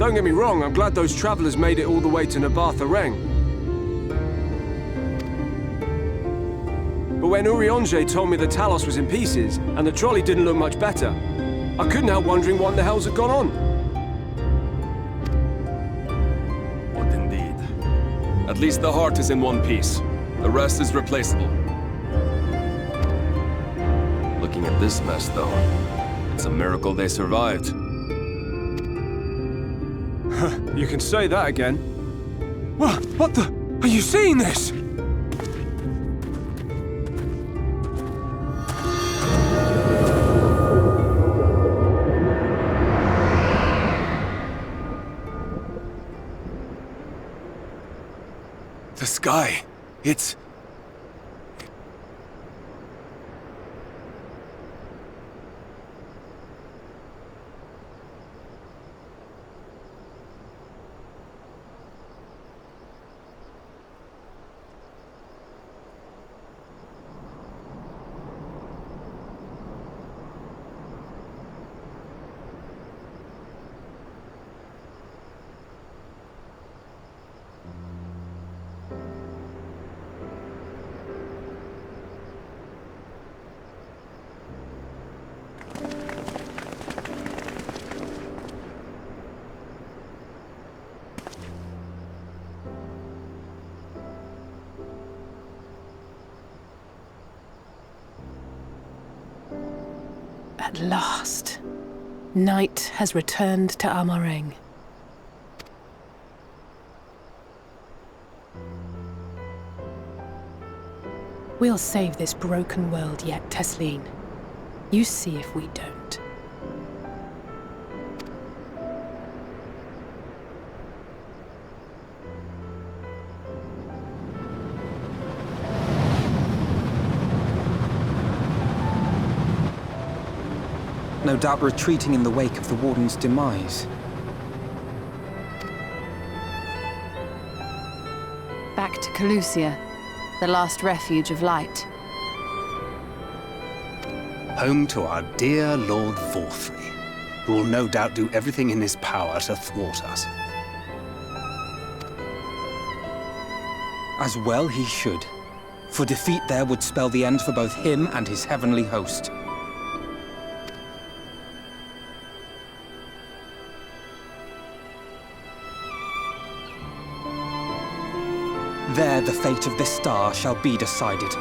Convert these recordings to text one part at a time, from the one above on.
Don't get me wrong, I'm glad those travelers made it all the way to Nabartha Reng. But when Urianger told me the Talos was in pieces, and the trolley didn't look much better, I couldn't help wondering what in the hell's had gone on. What indeed? At least the heart is in one piece. The rest is replaceable. Looking at this mess, though, it's a miracle they survived. You can say that again. What the? Are you seeing this? The sky, it's... At last, night has returned to Amareng. We'll save this broken world yet, Tesleen. You see if we don't. No doubt retreating in the wake of the Warden's demise. Back to Calusia, the last refuge of light. Home to our dear Lord Vorthry, who will no doubt do everything in his power to thwart us. As well he should, for defeat there would spell the end for both him and his heavenly host. There the fate of this star shall be decided.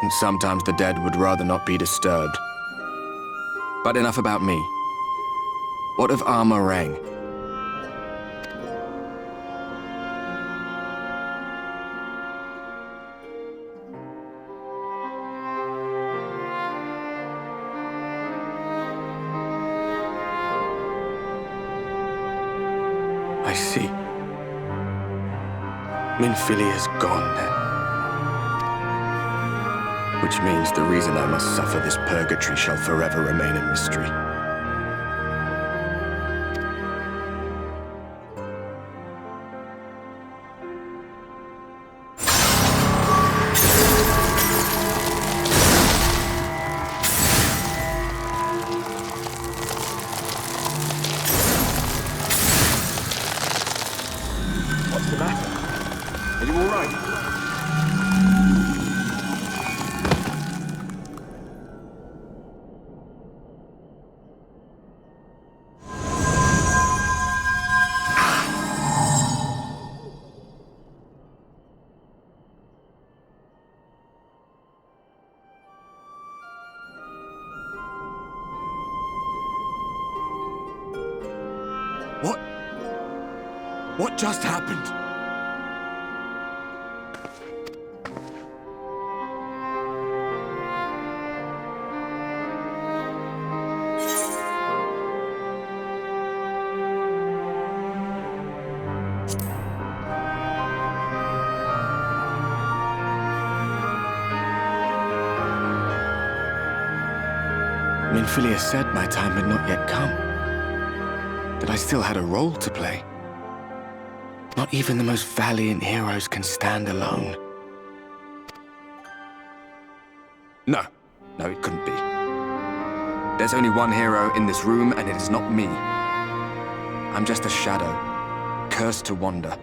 And sometimes the dead would rather not be disturbed. But enough about me. What of Armor Rang? I see. Minfilia's gone then. Which means the reason I must suffer this purgatory shall forever remain a mystery. What's the matter? Are you all right? What just happened? Minfilia said my time had not yet come. That I still had a role to play. Not even the most valiant heroes can stand alone. No, it couldn't be. There's only one hero in this room, and it is not me. I'm just a shadow, cursed to wander.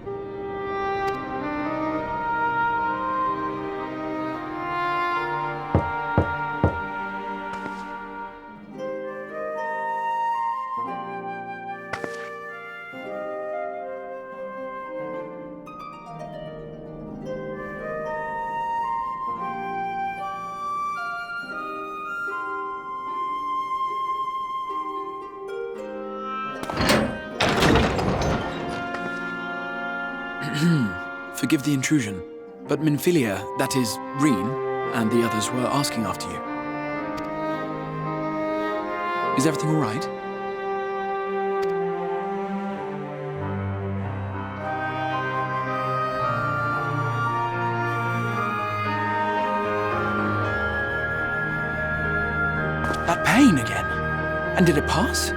Forgive the intrusion, but Minfilia, that is, Reen, and the others were asking after you. Is everything all right? That pain again? And did it pass?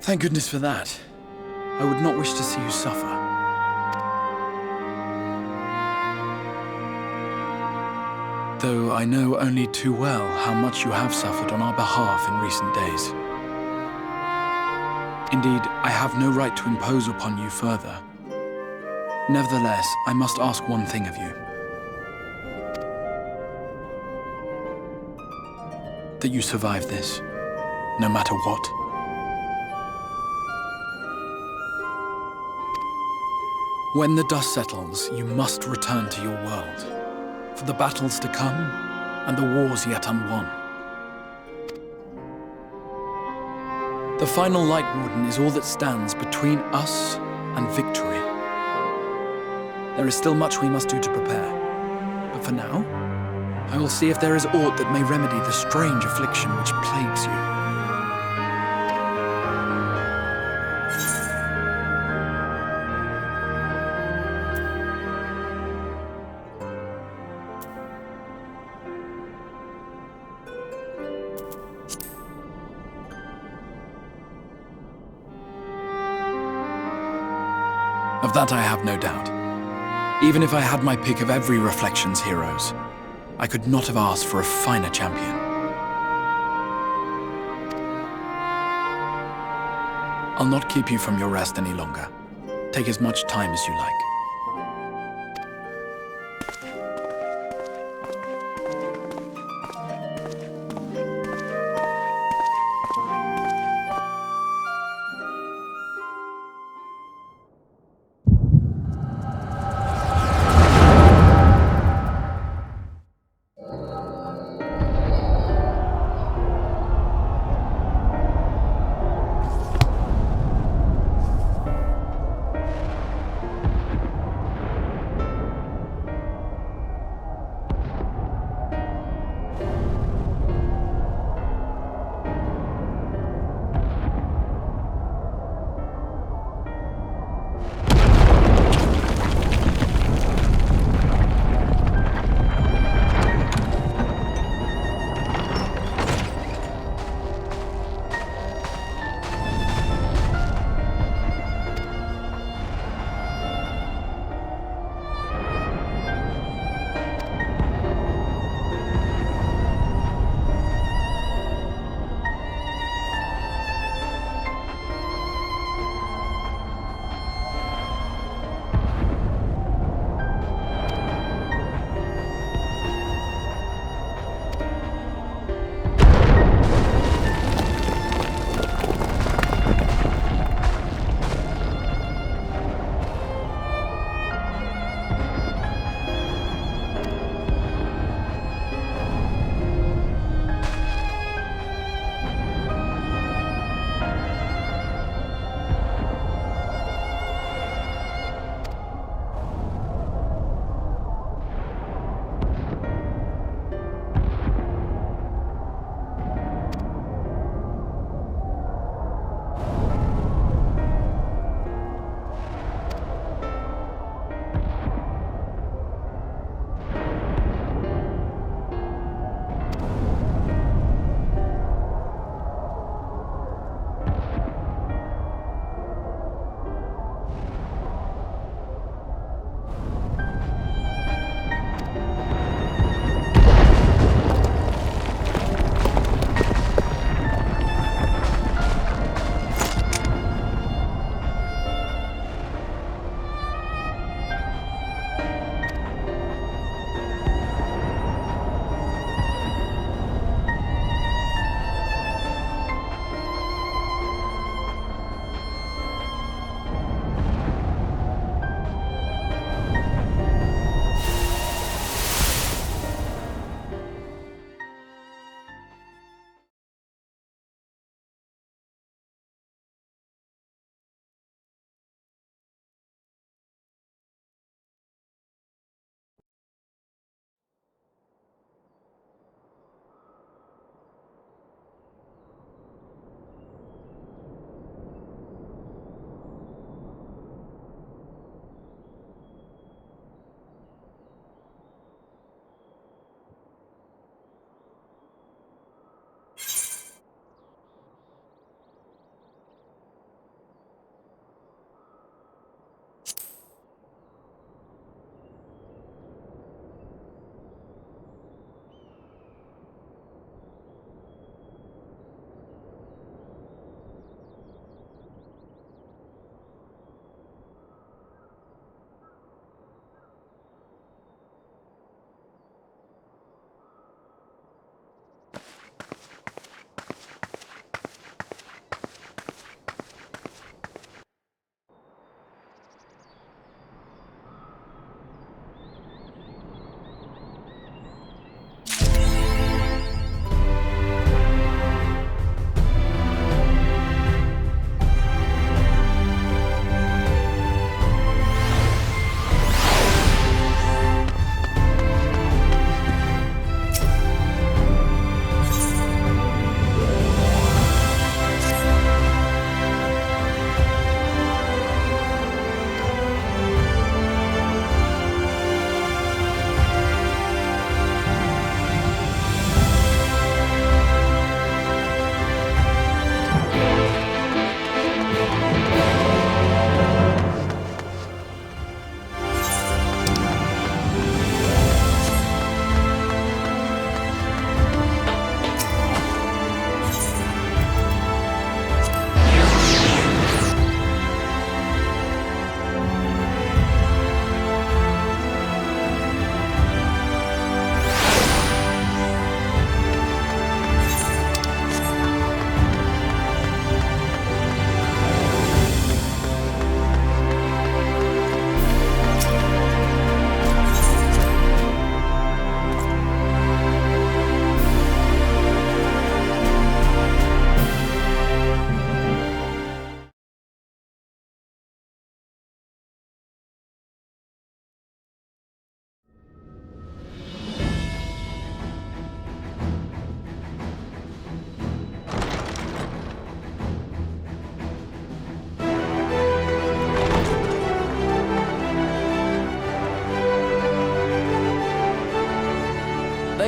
Thank goodness for that. I would not wish to see you suffer. Though I know only too well how much you have suffered on our behalf in recent days. Indeed, I have no right to impose upon you further. Nevertheless, I must ask one thing of you. That you survive this, no matter what. When the dust settles, you must return to your world, for the battles to come and the wars yet unwon. The final Light Warden is all that stands between us and victory. There is still much we must do to prepare, but for now, I will see if there is aught that may remedy the strange affliction which plagues you. Of that I have no doubt. Even if I had my pick of every Reflections heroes, I could not have asked for a finer champion. I'll not keep you from your rest any longer. Take as much time as you like.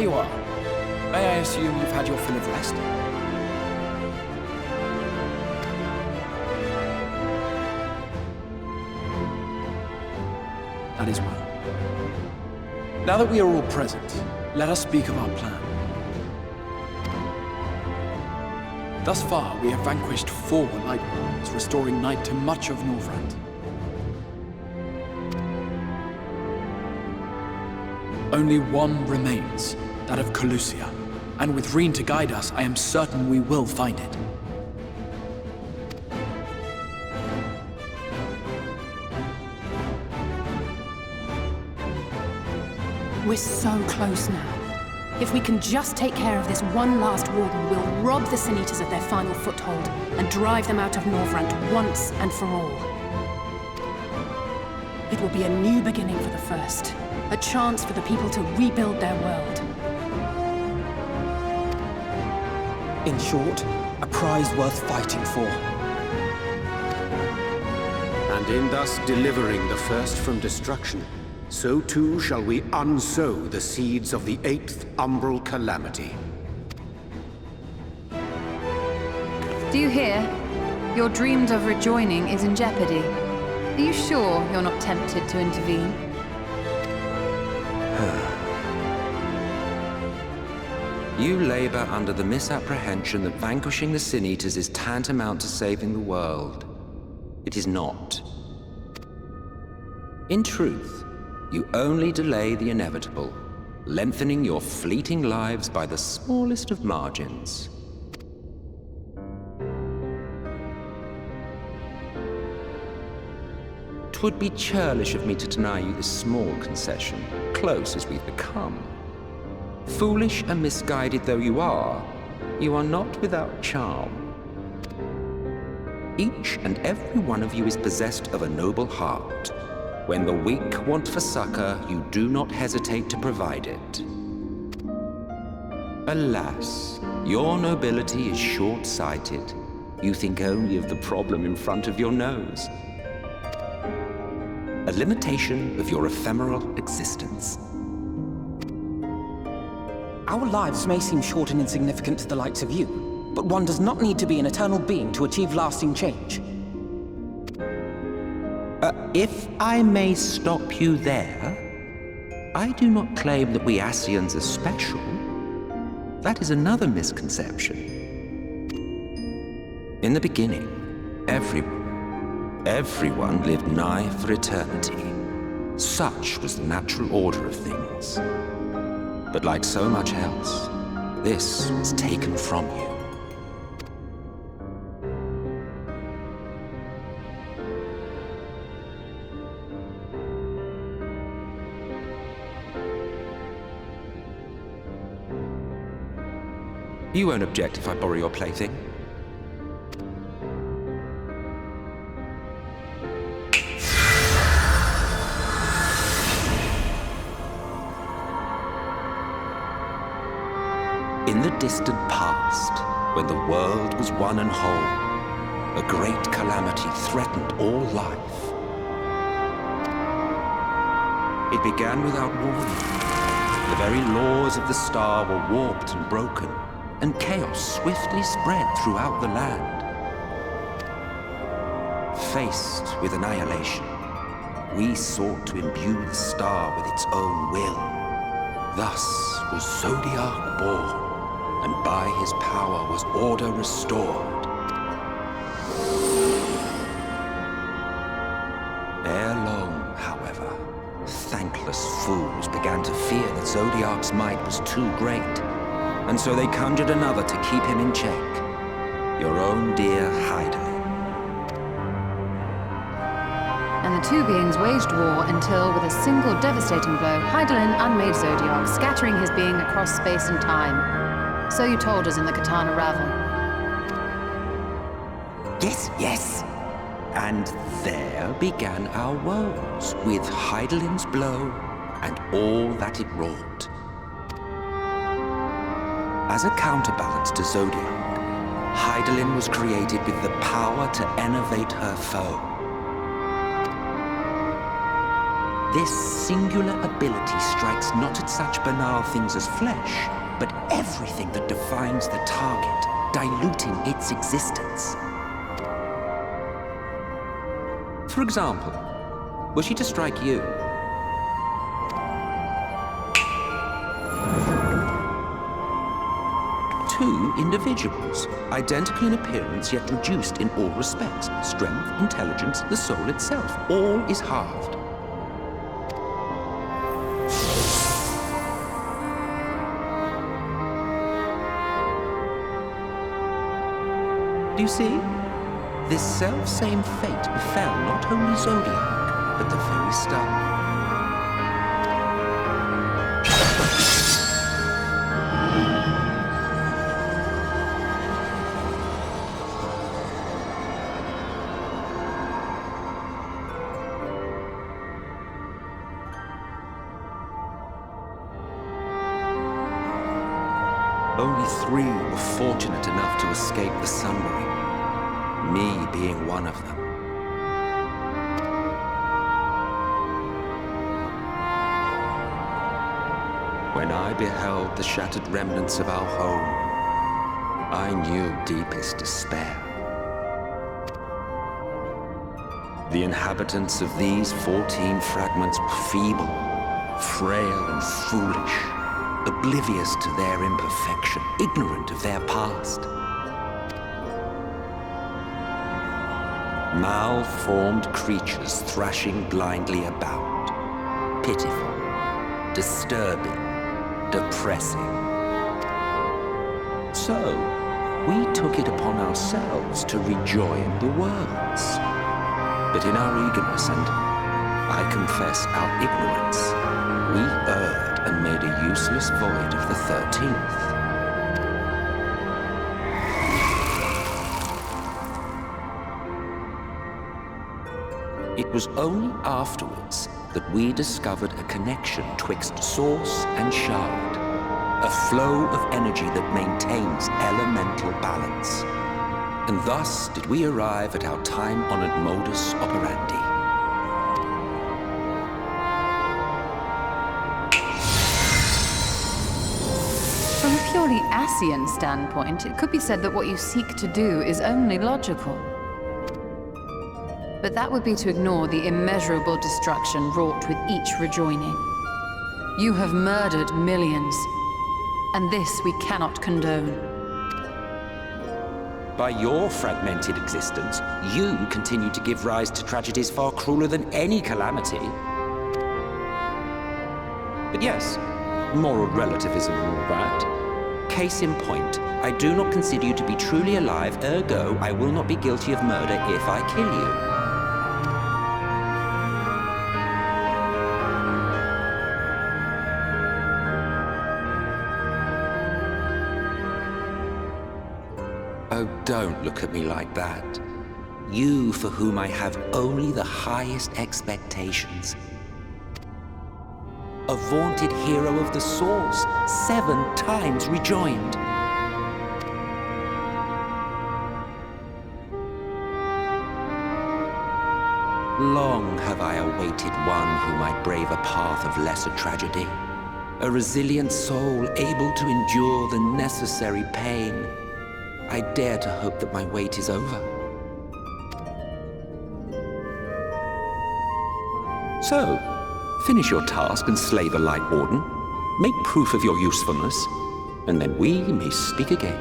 there you are. May I assume you've had your fill of rest? That is well. Now that we are all present, let us speak of our plan. Thus far, we have vanquished 4 Light Wardens, restoring Night to much of Norvrand. Only one remains, that of Calusia. And with Reen to guide us, I am certain we will find it. We're so close now. If we can just take care of this one last warden, we'll rob the Sin Eaters of their final foothold and drive them out of Norvrand once and for all. It will be a new beginning for the First. A chance for the people to rebuild their world. In short, a prize worth fighting for. And in thus delivering the First from destruction, so too shall we unsow the seeds of the 8th umbral calamity. Do you hear? Your dreamed of rejoining is in jeopardy. Are you sure you're not tempted to intervene? You labor under the misapprehension that vanquishing the Sin Eaters is tantamount to saving the world. It is not. In truth, you only delay the inevitable, lengthening your fleeting lives by the smallest of margins. Twould be churlish of me to deny you this small concession, close as we've become. Foolish and misguided though you are not without charm. Each and every one of you is possessed of a noble heart. When the weak want for succor, you do not hesitate to provide it. Alas, your nobility is short-sighted. You think only of the problem in front of your nose. A limitation of your ephemeral existence. Our lives may seem short and insignificant to the likes of you, but one does not need to be an eternal being to achieve lasting change. If I may stop you there, I do not claim that we Ascians are special. That is another misconception. In the beginning, everyone lived nigh for eternity. Such was the natural order of things. But like so much else, this was taken from you. You won't object if I borrow your plaything? In the distant past, when the world was one and whole, a great calamity threatened all life. It began without warning. The very laws of the star were warped and broken, and chaos swiftly spread throughout the land. Faced with annihilation, we sought to imbue the star with its own will. Thus was Zodiac born, and by his power was order restored. Ere long, however, thankless fools began to fear that Zodiac's might was too great, and so they conjured another to keep him in check. Your own dear Hydaelyn. And the two beings waged war until, with a single devastating blow, Hydaelyn unmade Zodiac, scattering his being across space and time. So you told us in the Katana Ravel. Yes. And there began our woes, with Hydaelyn's blow and all that it wrought. As a counterbalance to Zodiac, Hydaelyn was created with the power to enervate her foe. This singular ability strikes not at such banal things as flesh, but everything that defines the target, diluting its existence. For example, were she to strike you, two individuals, identical in appearance yet reduced in all respects. Strength, intelligence, the soul itself, all is halved. Do you see? This self-same fate befell not only Zodiac, but the very star. Only 3 were fortunate enough to escape the Sunbury, me being one of them. When I beheld the shattered remnants of our home, I knew deepest despair. The inhabitants of these 14 fragments were feeble, frail and foolish, oblivious to their imperfection, ignorant of their past. Malformed creatures thrashing blindly about. Pitiful, disturbing, depressing. So, we took it upon ourselves to rejoin the worlds. But in our eagerness and, I confess, our ignorance, we erred and made a useless void of the 13th. It was only afterwards that we discovered a connection twixt source and shard, a flow of energy that maintains elemental balance. And thus did we arrive at our time-honored modus operandi. From a purely Ascian standpoint, it could be said that what you seek to do is only logical. But that would be to ignore the immeasurable destruction wrought with each rejoining. You have murdered millions, and this we cannot condone. By your fragmented existence, you continue to give rise to tragedies far crueler than any calamity. But yes, moral relativism and all that. Case in point, I do not consider you to be truly alive, ergo, I will not be guilty of murder if I kill you. Oh, don't look at me like that. You for whom I have only the highest expectations. A vaunted hero of the Source, 7 times rejoined. Long have I awaited one who might brave a path of lesser tragedy. A resilient soul able to endure the necessary pain. I dare to hope that my wait is over. So, finish your task and slay the Light Warden. Make proof of your usefulness, and then we may speak again.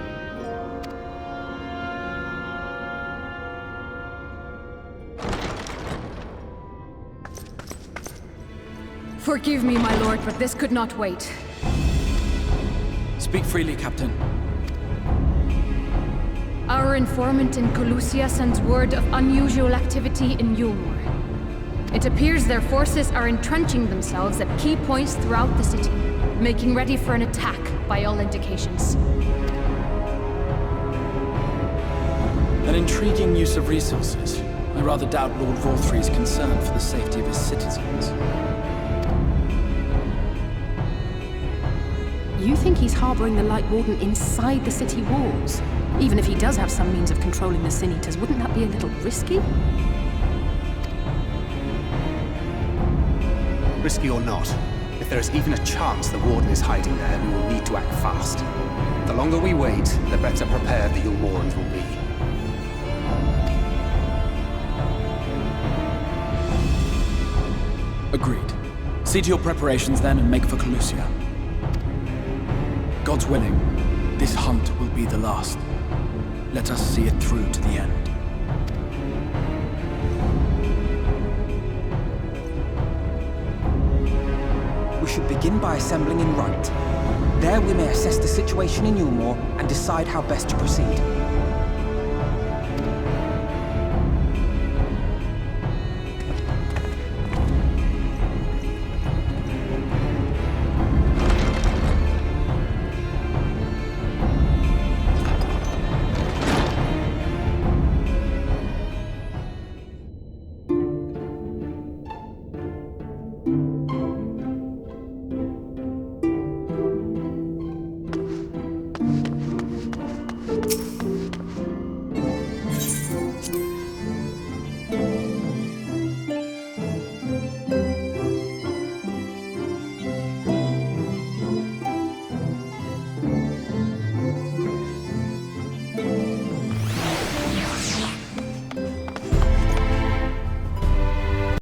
Forgive me, my lord, but this could not wait. Speak freely, Captain. Our informant in Colusia sends word of unusual activity in Yulmore. It appears their forces are entrenching themselves at key points throughout the city, making ready for an attack by all indications. An intriguing use of resources. I rather doubt Lord Vorthry's concern for the safety of his citizens. You think he's harboring the Light Warden inside the city walls? Even if he does have some means of controlling the Sin Eaters, wouldn't that be a little risky? Risky or not, if there is even a chance the Warden is hiding there, we will need to act fast. The longer we wait, the better prepared the Yulmorans will be. Agreed. See to your preparations then and make for Calusia. God's willing, this hunt will be the last. Let us see it through to the end. We should begin by assembling in Rite. There we may assess the situation in Yulmore and decide how best to proceed.